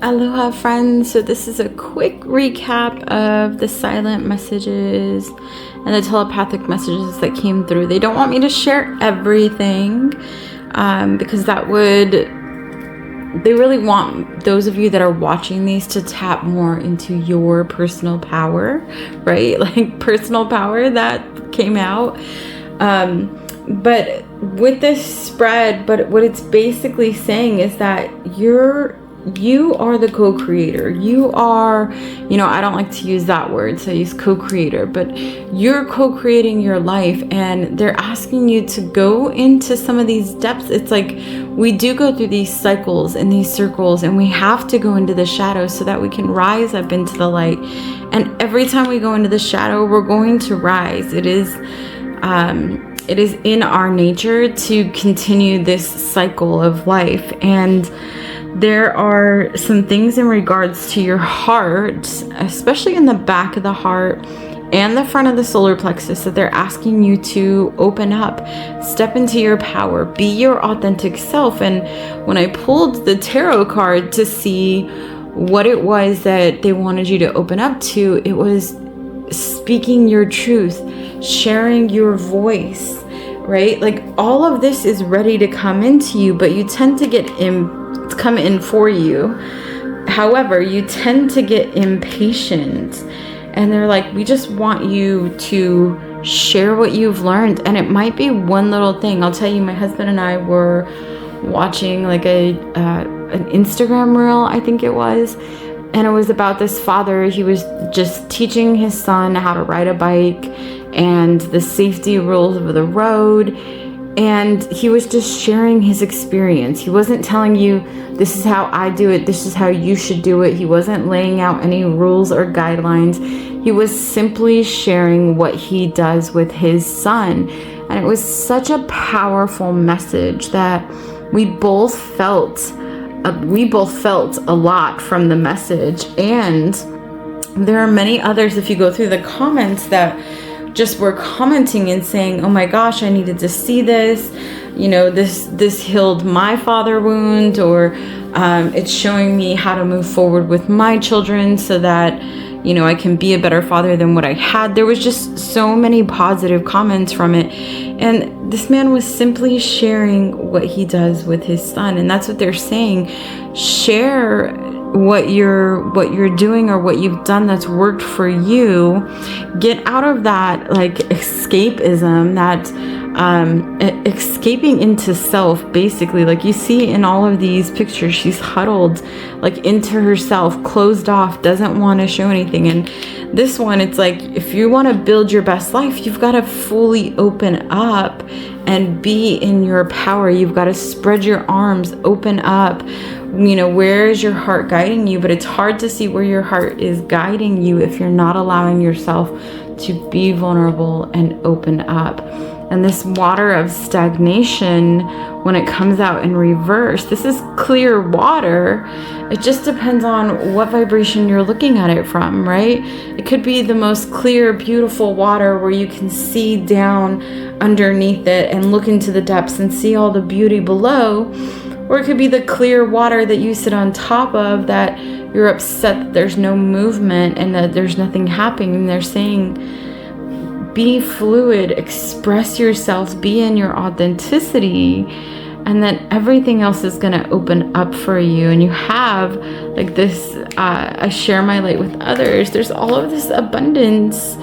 Aloha friends, so this is a quick recap of the silent messages and the telepathic messages that came through. They don't want me to share everything because they really want those of you that are watching these to tap more into your personal power, right? Like personal power that came out. But with this spread, but what it's basically saying is that you are the co-creator. You are, I don't like to use that word, so I use co-creator, but you're co-creating your life, and they're asking you to go into some of these depths. It's like we do go through these cycles and these circles, and we have to go into the shadows so that we can rise up into the light. And every time we go into the shadow, we're going to rise. It is in our nature to continue this cycle of life. And there are some things in regards to your heart, especially in the back of the heart and the front of the solar plexus, that they're asking you to open up, step into your power, be your authentic self. And when I pulled the tarot card to see what it was that they wanted you to open up to, it was speaking your truth, sharing your voice, right? Like all of this is ready to come into you, but you tend to come in for you. However, you tend to get impatient, and they're like, we just want you to share what you've learned. And it might be one little thing. I'll tell you, my husband and I were watching like an Instagram reel, I think it was, and it was about this father. He was just teaching his son how to ride a bike and the safety rules of the road. And he was just sharing his experience. He wasn't telling you, this is how I do it, this is how you should do it. He wasn't laying out any rules or guidelines. He was simply sharing what he does with his son. And it was such a powerful message that we both felt a lot from the message. And there are many others, if you go through the comments, that just were commenting and saying, oh my gosh, I needed to see this, this healed my father wound, or it's showing me how to move forward with my children so that I can be a better father than what I had. There was just so many positive comments from it, and this man was simply sharing what he does with his son. And that's what they're saying. Share what you're doing or what you've done that's worked for you. Get out of that like escapism, that escaping into self, basically. Like you see in all of these pictures, she's huddled like into herself, closed off, doesn't want to show anything. And this one, it's like, if you want to build your best life, you've got to fully open up and be in your power. You've got to spread your arms, open up. Where is your heart guiding you? But it's hard to see where your heart is guiding you if you're not allowing yourself to be vulnerable and open up. And this water of stagnation, when it comes out in reverse, this is clear water. It just depends on what vibration you're looking at it from, right? It could be the most clear, beautiful water where you can see down underneath it and look into the depths and see all the beauty below. Or it could be the clear water that you sit on top of, that you're upset that there's no movement and that there's nothing happening. And they're saying, be fluid, express yourself, be in your authenticity, and then everything else is going to open up for you. And you have like this, I share my light with others. There's all of this abundance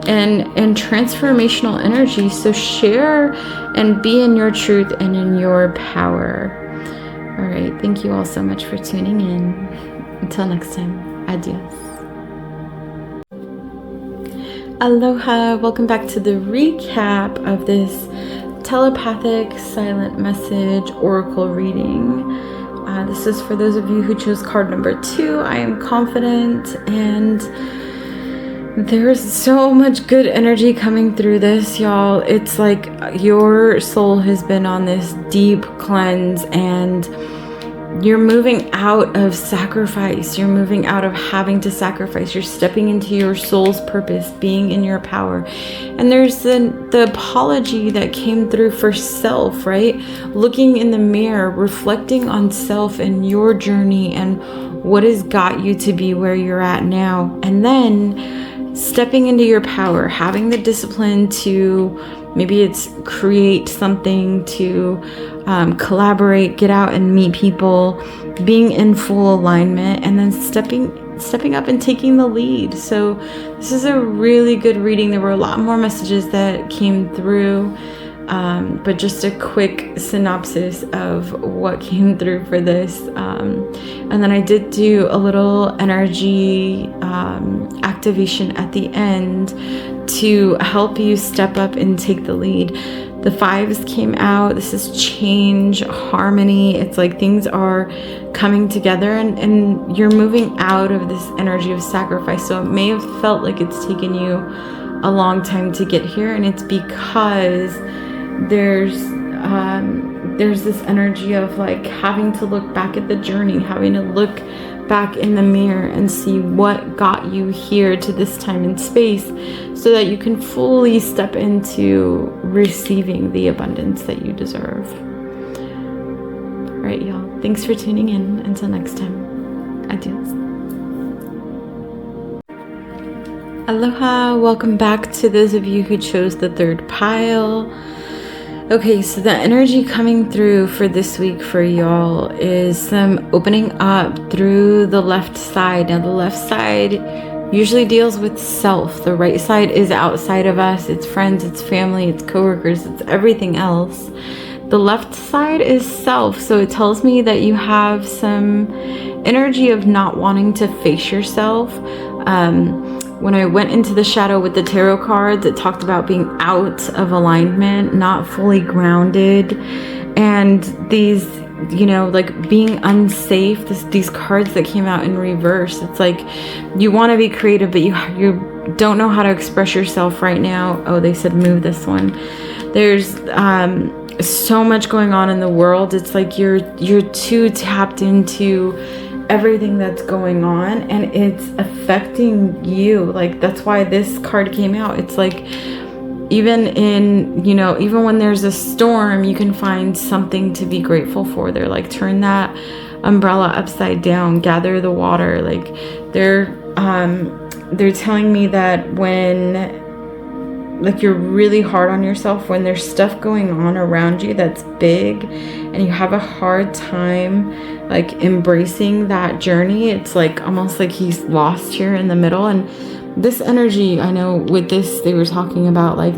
and transformational energy. So share and be in your truth and in your power. All right, thank you all so much for tuning in. Until next time, adios. Aloha, welcome back to the recap of this telepathic silent message oracle reading. This is for those of you who chose card number 2. I am confident, and there's so much good energy coming through this, y'all. It's like your soul has been on this deep cleanse, and you're moving out of sacrifice. You're moving out of having to sacrifice. You're stepping into your soul's purpose, being in your power. And there's the apology that came through for self, right? Looking in the mirror, reflecting on self and your journey and what has got you to be where you're at now. And then stepping into your power, having the discipline to, maybe it's create something, to collaborate, get out and meet people, being in full alignment, and then stepping up and taking the lead. So this is a really good reading. There were a lot more messages that came through, but just a quick synopsis of what came through for this. And then I did do a little energy activation at the end to help you step up and take the lead. The 5s came out. This is change, harmony. It's like things are coming together and you're moving out of this energy of sacrifice. So it may have felt like it's taken you a long time to get here, and it's because there's this energy of like having to look back at the journey, having to look back in the mirror and see what got you here to this time and space, so that you can fully step into receiving the abundance that you deserve. All right, y'all. Thanks for tuning in. Until next time. Adios. Aloha. Welcome back to those of you who chose the 3rd pile. Okay, so the energy coming through for this week for y'all is some opening up through the left side. Now, the left side usually deals with self. The right side is outside of us. It's friends, it's family, it's coworkers, it's everything else. The left side is self. So it tells me that you have some energy of not wanting to face yourself. When I went into the shadow with the tarot cards, it talked about being out of alignment, not fully grounded, and these, like being unsafe. These cards that came out in reverse. It's like you want to be creative, but you don't know how to express yourself right now. Oh, they said move this one. There's so much going on in the world. It's like you're too tapped into everything that's going on, and it's affecting you. Like, that's why this card came out. It's like even when there's a storm, you can find something to be grateful for. They're like, turn that umbrella upside down, gather the water. Like, they're telling me that when you're really hard on yourself, when there's stuff going on around you that's big and you have a hard time like embracing that journey, it's like almost like he's lost here in the middle. And this energy, I know with this, they were talking about like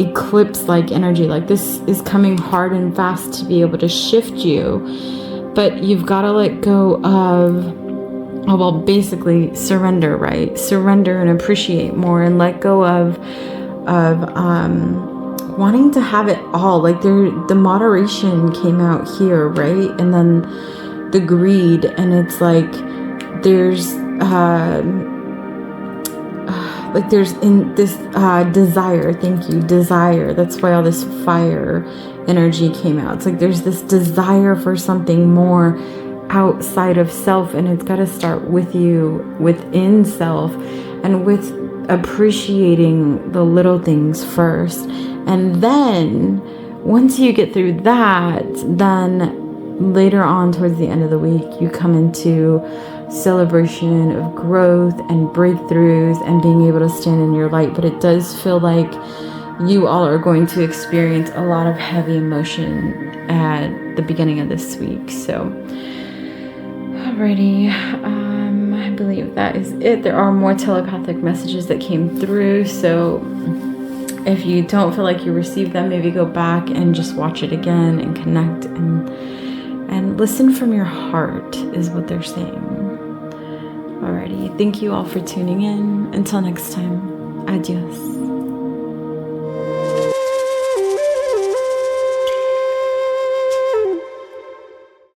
eclipse like energy, like this is coming hard and fast to be able to shift you, but you've got to let go of, basically surrender, right? Surrender and appreciate more, and let go of wanting to have it all. Like the moderation came out here, right? And then the greed, and it's like there's in this desire. Thank you, desire. That's why all this fire energy came out. It's like there's this desire for something more outside of self, and it's got to start with you, within self, and with appreciating the little things first. And then once you get through that, then later on towards the end of the week, you come into celebration of growth and breakthroughs and being able to stand in your light. But it does feel like you all are going to experience a lot of heavy emotion at the beginning of this week. So alrighty, I believe that is it. There are more telepathic messages that came through, so if you don't feel like you received them, maybe go back and just watch it again and connect and listen from your heart is what they're saying. Alrighty, thank you all for tuning in. Until next time, adios.